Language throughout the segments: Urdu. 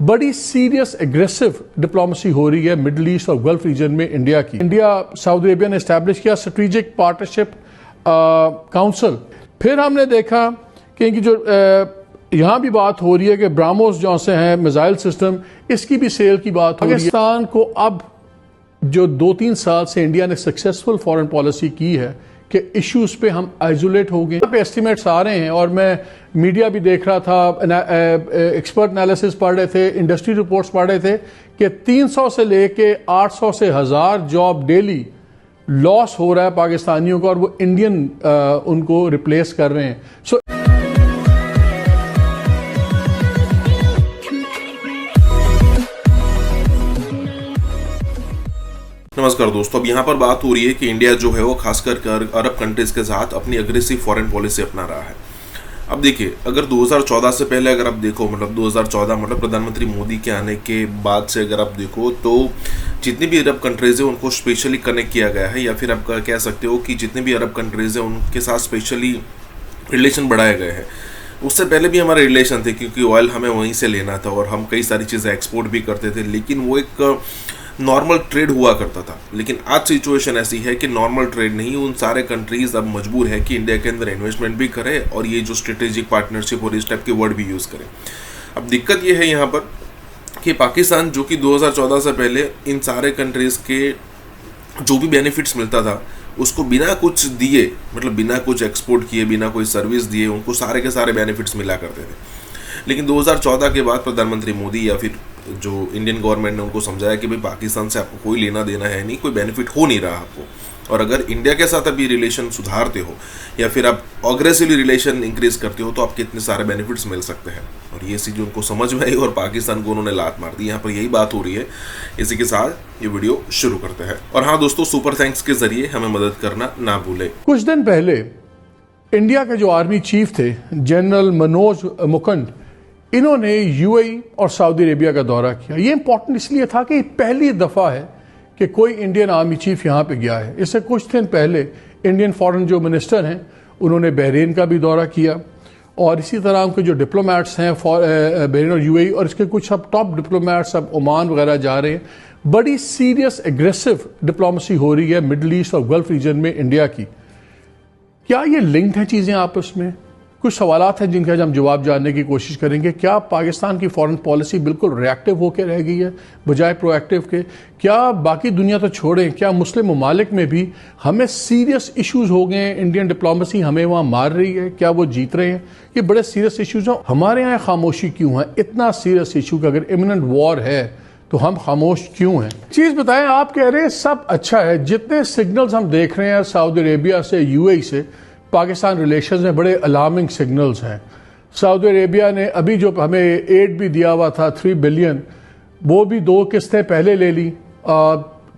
بڑی سیریس اگریسو ڈپلومیسی ہو رہی ہے مڈل ایسٹ اور گلف ریجن میں انڈیا کی. انڈیا سعودی عربیہ نے اسٹیبلش کیا اسٹریٹجک پارٹنرشپ کاؤنسل. پھر ہم نے دیکھا کہ ان کی جو یہاں بھی بات ہو رہی ہے کہ براموس جو سے ہیں میزائل سسٹم، اس کی بھی سیل کی بات ہو رہی ہے. پاکستان کو اب جو 2-3 سال سے انڈیا نے سکسیسفل فارن پالیسی کی ہے کہ ایشوز پہ ہم آئزولیٹ ہو گئے. یہاں پہ ایسٹیمیٹس آ رہے ہیں اور میں میڈیا بھی دیکھ رہا تھا، ایکسپرٹ انالیسس پڑھ رہے تھے، انڈسٹری رپورٹس پڑھ رہے تھے کہ 300 سے لے کے 800 سے 1000 جاب ڈیلی لاس ہو رہا ہے پاکستانیوں کا، اور وہ انڈین ان کو ریپلیس کر رہے ہیں. نمسکار دوستو، اب یہاں پر بات ہو رہی ہے کہ انڈیا جو ہے وہ خاص کر عرب کنٹریز کے ساتھ اپنی اگریسو فارن پالیسی اپنا رہا ہے. اب دیکھیں، اگر 2014 سے پہلے اگر آپ دیکھو، 2014 پردھان منتری مودی کے آنے کے بعد سے اگر آپ دیکھو تو جتنی بھی عرب کنٹریز ہیں ان کو اسپیشلی کنیکٹ کیا گیا ہے، یا پھر آپ کہہ سکتے ہو کہ جتنے بھی عرب کنٹریز ہیں ان کے ساتھ اسپیشلی ریلیشن بڑھائے گئے ہیں. اس سے پہلے بھی ہمارے ریلیشن تھے کیونکہ آئل ہمیں وہیں سے لینا تھا اور ہم کئی ساری چیزیں ایکسپورٹ بھی کرتے تھے، لیکن وہ ایک نارمل ٹریڈ ہوا کرتا تھا. لیکن آج سچویشن ایسی ہے کہ نارمل ٹریڈ نہیں، ان سارے کنٹریز اب مجبور ہے کہ انڈیا کے اندر انویسٹمنٹ بھی کرے اور یہ جو اسٹریٹجک پارٹنرشپ اور اس ٹائپ کے ورڈ بھی یوز کرے. اب دقت یہ ہے یہاں پر کہ پاکستان جو کہ 2014 سے پہلے ان سارے کنٹریز کے جو بھی بینیفٹس ملتا تھا اس کو بنا کچھ دیے، مطلب بنا کچھ ایکسپورٹ کیے، بنا کوئی سروس دیے، ان کو سارے کے سارے بینیفٹس ملا کرتے تھے. لیکن 2014 کے بعد پردھان منتری مودی یا پھر جو انڈین گورنمنٹ نے ان کو سمجھایا کہ بھائی پاکستان سے آپ کو کوئی لینا دینا ہے نہیں، کوئی بینیفٹ ہو نہیں رہا آپ کو، اور اگر انڈیا کے ساتھ ابھی ریلیشن سدھارتے ہو یا پھر آپ اگریسولی ریلیشن انکریز کرتے ہو تو آپ کے اتنے سارے بینیفٹس مل سکتے ہیں. اور یہ چیز ان کو سمجھ میں آئی اور پاکستان کو انہوں نے لات مار دی. یہاں پر یہی بات ہو رہی ہے. اسی کے ساتھ یہ ویڈیو شروع کرتے ہیں. اور ہاں دوستو، سپر تھینکس کے ذریعے ہمیں مدد کرنا نہ بھولے. کچھ دن پہلے انڈیا کے جو آرمی چیف تھے جنرل منوج مکنڈ، انہوں نے یو اے ای اور سعودی عربیہ کا دورہ کیا. یہ امپورٹنٹ اس لیے تھا کہ پہلی دفعہ ہے کہ کوئی انڈین آرمی چیف یہاں پہ گیا ہے. اس سے کچھ دن پہلے انڈین فارن جو منسٹر ہیں انہوں نے بحرین کا بھی دورہ کیا، اور اسی طرح ان کے جو ڈپلومیٹس ہیں بحرین اور یو اے ای، اور اس کے کچھ اب ٹاپ ڈپلومیٹس اب عمان وغیرہ جا رہے ہیں. بڑی سیریس اگریسو ڈپلومیسی ہو رہی ہے مڈل ایسٹ اور گلف ریجن میں انڈیا کی. کیا یہ لنکڈ ہیں چیزیں آپس میں؟ کچھ سوالات ہیں جن کا ہم جواب جاننے کی کوشش کریں گے. کیا پاکستان کی فارن پالیسی بالکل ری ایکٹیو ہو کے رہ گئی ہے بجائے پرو ایکٹیو کے؟ کیا باقی دنیا تو چھوڑیں، کیا مسلم ممالک میں بھی ہمیں سیریس ایشوز ہو گئے ہیں؟ انڈین ڈپلومیسی ہمیں وہاں مار رہی ہے، کیا وہ جیت رہے ہیں؟ یہ بڑے سیریس ایشوز ہیں. ہمارے یہاں خاموشی کیوں ہے؟ اتنا سیریس ایشو کہ اگر امیوننٹ وار ہے تو ہم خاموش کیوں ہیں؟ چیز بتائیں. آپ کہہ رہے ہیں سب اچھا ہے، جتنے سگنلز ہم دیکھ رہے ہیں سعودی عربیہ سے، یو اے ای سے پاکستان ریلیشنز میں بڑے الارمنگ سگنلز ہیں. سعودی عربیہ نے ابھی جو ہمیں ایڈ بھی دیا ہوا تھا 3 بلین، وہ بھی 2 قسطیں پہلے لے لی.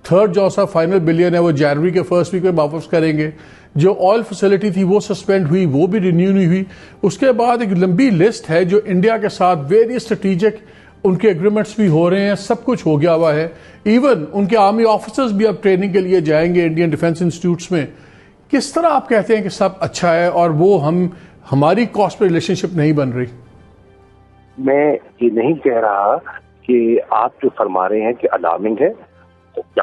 تھرڈ جو سا فائنل بلین ہے وہ جنوری کے فرسٹ ویک میں واپس کریں گے. جو آئل فیسلٹی تھی وہ سسپینڈ ہوئی، وہ بھی رینیو نہیں ہوئی. اس کے بعد ایک لمبی لسٹ ہے جو انڈیا کے ساتھ ویری اسٹریٹجک ان کے ایگریمنٹس بھی ہو رہے ہیں، سب کچھ ہو گیا ہوا ہے. ایون ان کے آرمی آفیسرز بھی اب ٹریننگ کے لیے جائیں گے انڈین ڈیفنس انسٹیٹیوٹس میں. کس طرح آپ کہتے ہیں کہ سب اچھا ہے اور وہ ہماری کاسٹ پہ ریلیشن شپ نہیں بن رہی؟ میں یہ نہیں کہہ رہا کہ آپ جو فرما رہے ہیں کہ الارمنگ ہے،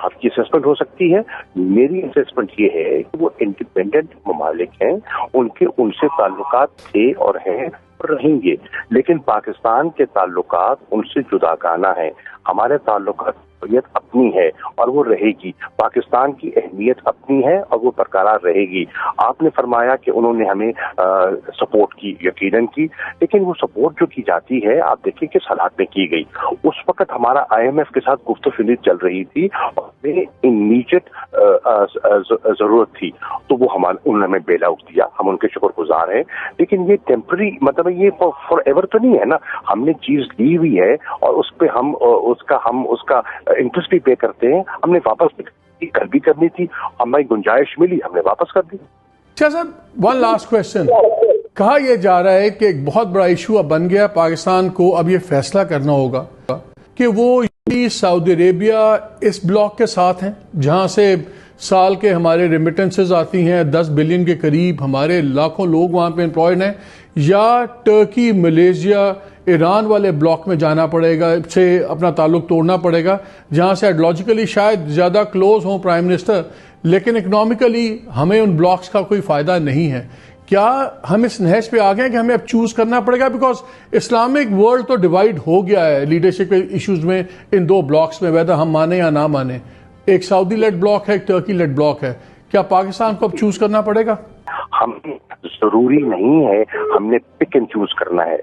آپ کی اسسمنٹ ہو سکتی ہے. میری اسسمنٹ یہ ہے کہ وہ انڈیپینڈنٹ ممالک ہیں، ان سے تعلقات تھے اور ہیں اور رہیں گے، لیکن پاکستان کے تعلقات ان سے جداگانہ ہیں. ہمارے تعلقات اپنی ہے اور وہ رہے گی. پاکستان کی اہمیت اپنی ہے اور وہ برقرار رہے گی. آپ نے فرمایا کہ انہوں نے ہمیں سپورٹ کی، یقیناً کی، لیکن وہ سپورٹ جو کی جاتی ہے آپ دیکھیں کس حالات میں کی گئی. اس وقت ہمارا IMF کے ساتھ گفت و شنید چل رہی تھی اور ہمیں امیڈیٹ ضرورت تھی، تو وہ انہوں نے ہمیں بیل آؤٹ دیا، ہم ان کے شکر گزار ہیں. لیکن یہ ٹیمپرری، مطلب یہ فار ایور تو نہیں ہے نا. ہم نے چیز لی ہوئی ہے اور اس پہ ہم اس کا انٹرسٹ بھی پے کرتے ہیں. ہم نے واپس کل بھی کرنی تھی، ہماری گنجائش ملی، ہم نے واپس کر دی. اچھا صاحب، ون لاسٹ کوشچن. کہا یہ جا رہا ہے کہ ایک بہت بڑا ایشو اب بن گیا، پاکستان کو اب یہ فیصلہ کرنا ہوگا کہ وہ سعودی عربیہ اس بلاک کے ساتھ ہیں جہاں سے سال کے ہمارے ریمیٹنسز آتی ہیں 10 بلین کے قریب، ہمارے لاکھوں لوگ وہاں پہ امپلائڈ ہیں، یا ٹرکی، ملیشیا، ایران والے بلاک میں جانا پڑے گا، سے اپنا تعلق توڑنا پڑے گا، جہاں سے آئیڈیالوجیکلی شاید زیادہ کلوز ہوں پرائم منسٹر، لیکن اکنامکلی ہمیں ان بلاکس کا کوئی فائدہ نہیں ہے۔ کیا ہم اس نہج پہ آ گئے کہ ہمیں اب چوز کرنا پڑے گا؟ بیکاز اسلامک ورلڈ تو ڈیوائڈ ہو گیا ہے لیڈرشپ کے ایشوز میں ان دو بلاکس میں، ویدہ ہم مانیں یا نہ مانیں۔ ایک سعودی لیڈ بلاک ہے، ایک ٹرکی لیڈ بلاک ہے۔ کیا پاکستان کو اب چوز کرنا پڑے گا؟ ہم ضروری نہیں ہے ہم نے پک اینڈ چوز کرنا ہے۔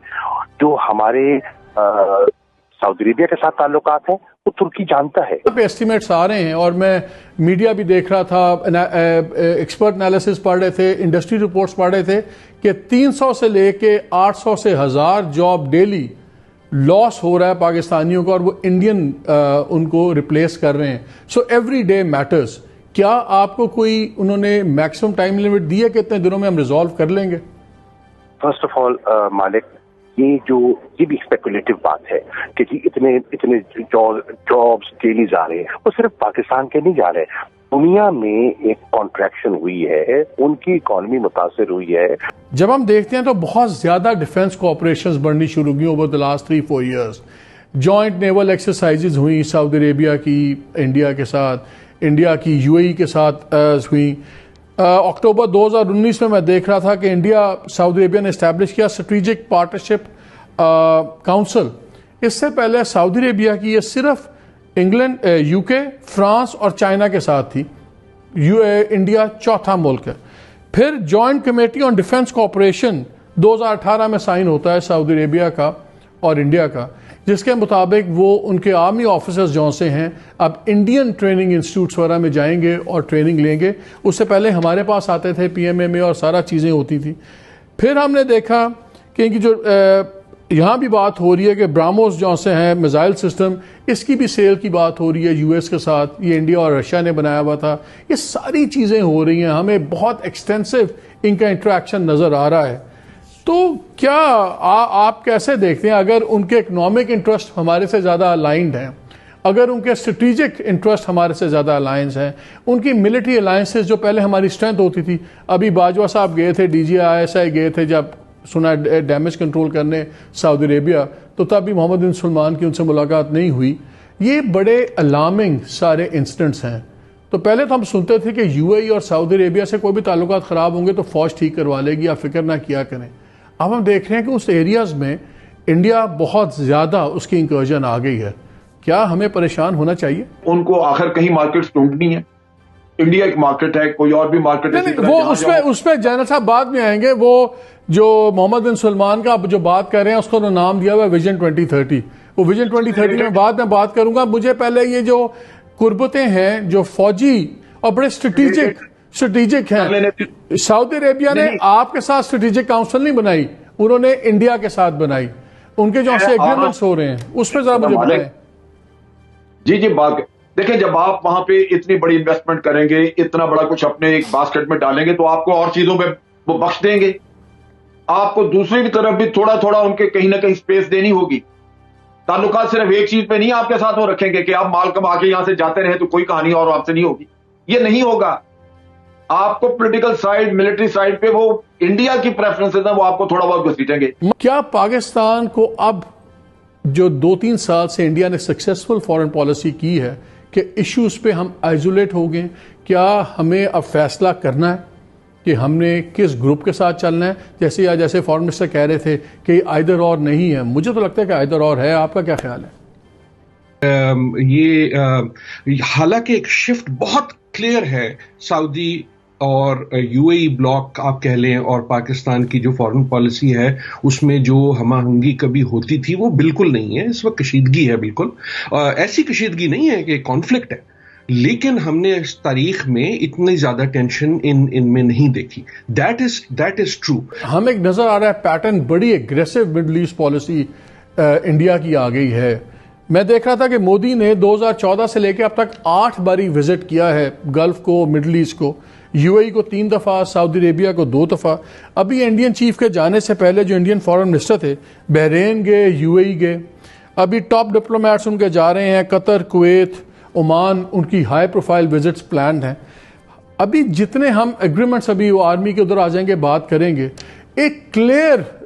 جو ہمارے سعودی عربیہ کے ساتھ تعلقات ہیں وہ ترکی جانتا ہے۔ پہ ایسٹیمیٹس آ رہے ہیں، اور میں میڈیا بھی دیکھ رہا تھا، ایکسپرٹ انالیسس پڑھ رہے تھے، انڈسٹری رپورٹس پڑھ رہے تھے کہ 300 سے لے کے 800 سے 1000 جاب ڈیلی لاس ہو رہا ہے پاکستانیوں کا، اور وہ انڈین ان کو ریپلیس کر رہے ہیں۔ So every day matters. کیا آپ کو کوئی انہوں نے میکسیمم ٹائم لمٹ دی ہے کہ اتنے دنوں میں ہم ریزالو کر لیں گے؟ فرسٹ آف آل مالک، یہ بھی اسپیکولیٹو بات ہے کہ جی اتنے جابس ڈیلی جا رہے ہیں، وہ صرف پاکستان کے نہیں جا رہے، دنیا میں ایک کانٹریکشن ہوئی ہے، ان کی اکانومی متاثر ہوئی ہے۔ جب ہم دیکھتے ہیں تو بہت زیادہ ڈیفنس کوآپریشنز بڑھنی شروع ہوئی over the last 3-4 years. Joint naval exercises ہوئیں سعودی عربیہ کی انڈیا کے ساتھ، انڈیا کی UAE کے ساتھ ہوئیں۔ اکتوبر 2019 میں دیکھ رہا تھا کہ انڈیا سعودی عربیہ نے اسٹیبلش کیا اسٹریٹجک پارٹنرشپ کاؤنسل۔ اس سے پہلے سعودی عربیہ کی یہ صرف انگلینڈ، UK، فرانس اور چائنا کے ساتھ تھی۔ انڈیا چوتھا ملک ہے۔ پھر joint committee on defence cooperation 2018 میں سائن ہوتا ہے سعودی عربیہ کا اور انڈیا کا، جس کے مطابق وہ ان کے آرمی آفیسرز جو سے ہیں اب انڈین ٹریننگ انسٹیٹیوٹس وغیرہ میں جائیں گے اور ٹریننگ لیں گے۔ اس سے پہلے ہمارے پاس آتے تھے PMA میں اور سارا چیزیں ہوتی تھی۔ پھر ہم نے دیکھا کہ ان کی جو یہاں بھی بات ہو رہی ہے کہ براموس جو سے ہیں میزائل سسٹم، اس کی بھی سیل کی بات ہو رہی ہے US کے ساتھ، یہ انڈیا اور رشیا نے بنایا ہوا تھا۔ یہ ساری چیزیں ہو رہی ہیں، ہمیں بہت ایکسٹینسو ان کا انٹریکشن نظر آ رہا ہے۔ تو کیا آپ کیسے دیکھتے ہیں اگر ان کے اکنامک انٹرسٹ ہمارے سے زیادہ الائنڈ ہیں، اگر ان کے اسٹریٹجک انٹرسٹ ہمارے سے زیادہ الائنس ہیں، ان کی ملٹری الائنسز جو پہلے ہماری اسٹرینتھ ہوتی تھی، ابھی باجوہ صاحب گئے تھے، DGI گئے تھے جب سنا ڈیمیج کنٹرول کرنے سعودی عربیہ، تو تب بھی محمد بن سلمان کی ان سے ملاقات نہیں ہوئی۔ یہ بڑے الارمنگ سارے انسیڈنٹس ہیں۔ تو پہلے تو ہم سنتے تھے کہ UAE اور سعودی عربیہ سے کوئی بھی تعلقات خراب ہوں گے تو فوج ٹھیک کروا لے گی، آپ فکر نہ کیا کریں۔ اب ہم دیکھ رہے ہیں کہ اس ایریاز میں انڈیا بہت زیادہ اس کی انکرجن آ گئی ہے۔ کیا ہمیں پریشان ہونا چاہیے؟ ان کو آخر کہیں مارکیٹس ڈھونڈنی ہے۔ انڈیا ایک مارکیٹ ہے، کوئی اور بھی مارکیٹ ہے۔ وہ اس پہ جنرل صاحب بعد میں آئیں گے۔ وہ جو محمد بن سلمان کا جو بات کر رہے ہیں اس کو نام دیا ہوا ہے ویژن 2030۔ وہ ویژن 2030 میں بعد میں بات کروں گا۔ مجھے پہلے یہ جو قربتیں ہیں جو فوجی اور بڑے اسٹریٹجک ہیں، سعودی عربیہ نے آپ کے ساتھ اسٹریٹجک کاؤنسل نہیں بنائی، انہوں نے انڈیا کے ساتھ بنائی۔ ان کے جو سے ایگریمنٹس ہو رہے ہیں اس پہ ذرا مجھے بتائیں۔ جی بات دیکھیں، جب آپ وہاں پہ اتنی بڑی انویسٹمنٹ کریں گے، اتنا بڑا کچھ اپنے ایک باسکٹ میں ڈالیں گے، تو آپ کو اور چیزوں پہ وہ بخش دیں گے۔ آپ کو دوسری طرف بھی تھوڑا تھوڑا ان کے کہیں نہ کہیں سپیس دینی ہوگی۔ تعلقات صرف ایک چیز پہ نہیں آپ کے ساتھ وہ رکھیں گے کہ آپ مال کما کے یہاں سے جاتے رہے تو کوئی کہانی اور آپ سے نہیں ہوگی، یہ نہیں ہوگا۔ آپ کو پولیٹیکل سائیڈ، ملٹری سائیڈ پہ وہ انڈیا کی پریفرنسز ہیں، وہ آپ کو تھوڑا بہت گھسیٹیں گے۔ کیا پاکستان کو اب جو 2-3 سال سے انڈیا نے سکسیسفل فورن پالیسی کی ہے کہ ایشوز پہ ہم آئزولیٹ ہو گئے، کیا ہمیں اب فیصلہ کرنا ہے کہ ہم نے کس گروپ کے ساتھ چلنا ہے؟ جیسے فورن منسٹر کہہ رہے تھے کہ آئدر اور نہیں ہے، مجھے تو لگتا ہے کہ آئدر اور ہے۔ آپ کا کیا خیال ہے؟ یہ حالانکہ ایک شفٹ بہت کلیئر ہے سعودی اور UAE بلاک آپ کہہ لیں اور پاکستان کی جو فارن پالیسی ہے اس میں جو ہم آہنگی کبھی ہوتی تھی وہ بالکل نہیں ہے۔ اس وقت کشیدگی ہے، بالکل ایسی کشیدگی نہیں ہے کہ کانفلکٹ ہے، لیکن ہم نے اس تاریخ میں اتنی زیادہ ٹینشن ان میں نہیں دیکھی۔ That is true. ہم ایک نظر آ رہا ہے پیٹرن، بڑی aggressive Middle East policy India کی آ گئی ہے۔ میں دیکھ رہا تھا کہ مودی نے 2014 سے لے کے اب تک 8 باری وزٹ کیا ہے گلف کو، مڈل ایسٹ کو، UAE کو 3 دفعہ، سعودی عربیہ کو 2 دفعہ۔ ابھی انڈین چیف کے جانے سے پہلے جو انڈین فارن منسٹر تھے بحرین گئے، UAE گئے۔ ابھی ٹاپ ڈپلومیٹس ان کے جا رہے ہیں، قطر، کویت، عمان، ان کی ہائی پروفائل وزٹس پلانڈ ہیں۔ ابھی جتنے ہم ایگریمنٹس ابھی وہ آرمی کے ادھر آ جائیں گے بات کریں گے، ایک کلیئر